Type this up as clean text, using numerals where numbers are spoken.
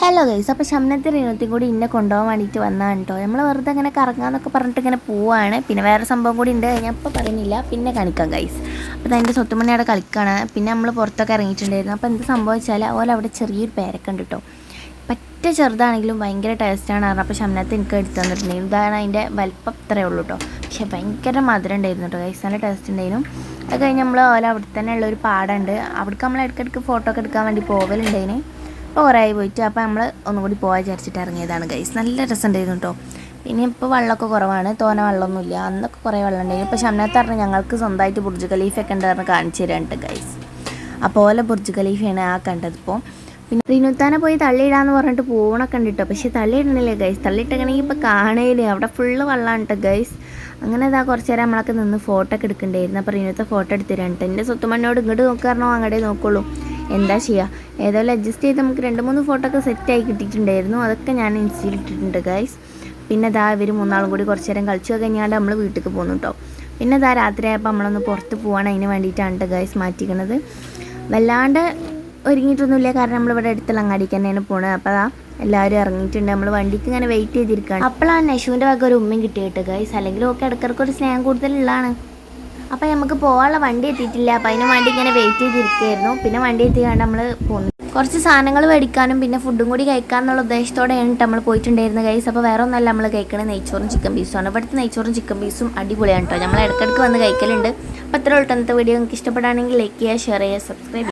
Hello guys, അപ്പോൾ ഷംനത്തെ റീനത്തും കൂടി ഇന്നെ കൊണ്ടുപോകാൻ വേണ്ടിയിട്ട് വന്നതാണ് കേട്ടോ. നമ്മൾ വെറുതെ അങ്ങനെ കറങ്ങാന്നൊക്കെ പറഞ്ഞിട്ട് ഇങ്ങനെ പോവാണ്. പിന്നെ വേറെ സംഭവം കൂടി ഉണ്ട്, ഞാൻ ഇപ്പോൾ പറയുന്നില്ല, പിന്നെ കാണിക്കാം ഗൈസ്. അപ്പോൾ അതിൻ്റെ സ്വത്തുമണി അവിടെ കളിക്കുകയാണ്. പിന്നെ നമ്മൾ പുറത്തൊക്കെ ഇറങ്ങിയിട്ടുണ്ടായിരുന്നു. അപ്പോൾ എന്ത് സംഭവിച്ചാൽ ഓല അവിടെ ചെറിയൊരു പേരൊക്കെ ഉണ്ട് കേട്ടോ. പറ്റ ചെറുതാണെങ്കിലും ഭയങ്കര ടേസ്റ്റാണ് പറഞ്ഞത്. അപ്പോൾ ഷംനത്ത് എനിക്ക് എടുത്ത് തന്നിട്ടുണ്ടായിരുന്നു. ഇതാണ് അതിൻ്റെ വലിപ്പം ഇത്രയേ ഉള്ളൂ കേട്ടോ. പക്ഷേ ഭയങ്കര മധുരം ഉണ്ടായിരുന്നു കേട്ടോ ഗൈസ്, നല്ല ടേസ്റ്റ് ഉണ്ടായിരുന്നു. അത് കഴിഞ്ഞ് നമ്മൾ ഓല അവിടെ തന്നെ ഉള്ളൊരു പാടമുണ്ട്, അവിടേക്ക് നമ്മൾ ഇടയ്ക്കിടയ്ക്ക് ഫോട്ടോ ഒക്കെ എടുക്കാൻ വേണ്ടി പോവലുണ്ടായിരുന്നു. ഇപ്പോൾ കുറേ ആയി പോയിട്ട് അപ്പോൾ നമ്മൾ ഒന്നുകൂടി പോകാൻ വിചാരിച്ചിട്ട് ഇറങ്ങിയതാണ് ഗൈസ്. നല്ല രസമുണ്ടായിരുന്നു കേട്ടോ. പിന്നെ ഇപ്പോൾ വെള്ളമൊക്കെ കുറവാണ്, തോന വെള്ളമൊന്നുമില്ല. അന്നൊക്കെ കുറേ വെള്ളം ഉണ്ടായിരുന്നു. ഇപ്പോൾ ഷംനത്ത് പറഞ്ഞ് ഞങ്ങൾക്ക് സ്വന്തമായിട്ട് ബുർജ് ഖലീഫയൊക്കെ ഉണ്ട് പറഞ്ഞ് കാണിച്ചു തരാനുണ്ട് ഗൈസ്. അപ്പോൾ ബുർജ് ഖലീഫയാണ് ആ കണ്ടതിപ്പോൾ. പിന്നെ റിനുത്താനെ പോയി തള്ളിയിടാന്ന് പറഞ്ഞിട്ട് പോകണൊക്കെ ഉണ്ട് കേട്ടോ. പക്ഷേ തള്ളിയിടണില്ലേ ഗൈസ്, തള്ളിയിട്ടെങ്കിൽ ഇപ്പോൾ കാണേലേ അവിടെ ഫുള്ള് വെള്ളമാണ് കേട്ടോ ഗൈസ്. അങ്ങനെ ഇതാ കുറച്ച് നേരം നമ്മളൊക്കെ നിന്ന് ഫോട്ടോ ഒക്കെ എടുക്കണ്ടായിരുന്നു. അപ്പോൾ റിനുത്ത ഫോട്ടോ എടുത്തിട്ടുണ്ട്. എൻ്റെ സ്വത്തുമണ്ണോട് ഇങ്ങോട്ട് നോക്കാറണോ അങ്ങോട്ടേ നോക്കുള്ളൂ, എന്താ ചെയ്യുക. ഏതായാലും അഡ്ജസ്റ്റ് ചെയ്ത് നമുക്ക് 2-3 ഫോട്ടോ ഒക്കെ സെറ്റായി കിട്ടിയിട്ടുണ്ടായിരുന്നു. അതൊക്കെ ഞാൻ ഇൻസ്റ്റയിൽ ഇട്ടിട്ടുണ്ട് ഗൈസ്. പിന്നെ ഇതാ ഇവർ 3 കൂടി കുറച്ച് നേരം കളിച്ചു കഴിഞ്ഞാണ്ട് നമ്മൾ വീട്ടിലേക്ക് പോകുന്നു കേട്ടോ. പിന്നെ ഇതാ രാത്രിയായപ്പോൾ നമ്മളൊന്ന് പുറത്ത് പോകാൻ അതിന് വേണ്ടിയിട്ടാണ് ഗൈസ് മാറ്റിക്കണത്. വല്ലാണ്ട് ഒരുങ്ങിയിട്ടൊന്നുമില്ല, കാരണം നമ്മളിവിടെ അടുത്തുള്ള അങ്ങാടിക്ക് തന്നെയാണ് പോകുന്നത്. അപ്പോൾ അതാ എല്ലാവരും ഇറങ്ങിയിട്ടുണ്ട്. നമ്മൾ വണ്ടിക്ക് ഇങ്ങനെ വെയിറ്റ് ചെയ്തിരിക്കുകയാണ്. അപ്പോഴാണ് നശുവിൻ്റെ വക ഒരു ഉമ്മയും കിട്ടിയിട്ട് ഗൈസ്. അല്ലെങ്കിൽ ഒക്കെ ഇടയ്ക്കിടയ്ക്ക് ഒരു സ്നേഹം കൂടുതലുള്ളതാണ്. അപ്പോൾ നമുക്ക് പോകാനുള്ള വണ്ടി എത്തിയിട്ടില്ല. അപ്പോൾ അതിന് വേണ്ടി ഇങ്ങനെ വെയിറ്റ് ചെയ്തിരിക്കുകയായിരുന്നു. പിന്നെ വണ്ടി എത്തിക്കാണ്ട് നമ്മൾ പോകുന്നു. കുറച്ച് സാധനങ്ങൾ മേടിക്കാനും പിന്നെ ഫുഡും കൂടി കഴിക്കാമെന്നുള്ള ഉദ്ദേശത്തോടെയാണ് നമ്മൾ പോയിട്ടുണ്ടായിരുന്നത് ഗൈസ്. അപ്പോൾ വേറെ ഒന്നല്ല നമ്മൾ കഴിക്കണത് നെയ്ച്ചോറും ചിക്കൻ പീസുമാണ്. ഇവിടുത്തെ നെയ്ച്ചോറും ചിക്കൻ പീസും അടിപൊളിയാണ് കേട്ടോ. നമ്മൾ ഇടയ്ക്കിടയ്ക്ക് വന്ന് കഴിക്കലുണ്ട്. അപ്പോൾ അത്ര ഉള്ളൂ. ഇന്നത്തെ വീഡിയോ നിങ്ങൾക്ക് ഇഷ്ടപ്പെടുകയാണെങ്കിൽ ലൈക്ക് ചെയ്യുക, ഷെയർ ചെയ്യുക, സബ്സ്ക്രൈബ് ചെയ്യുക.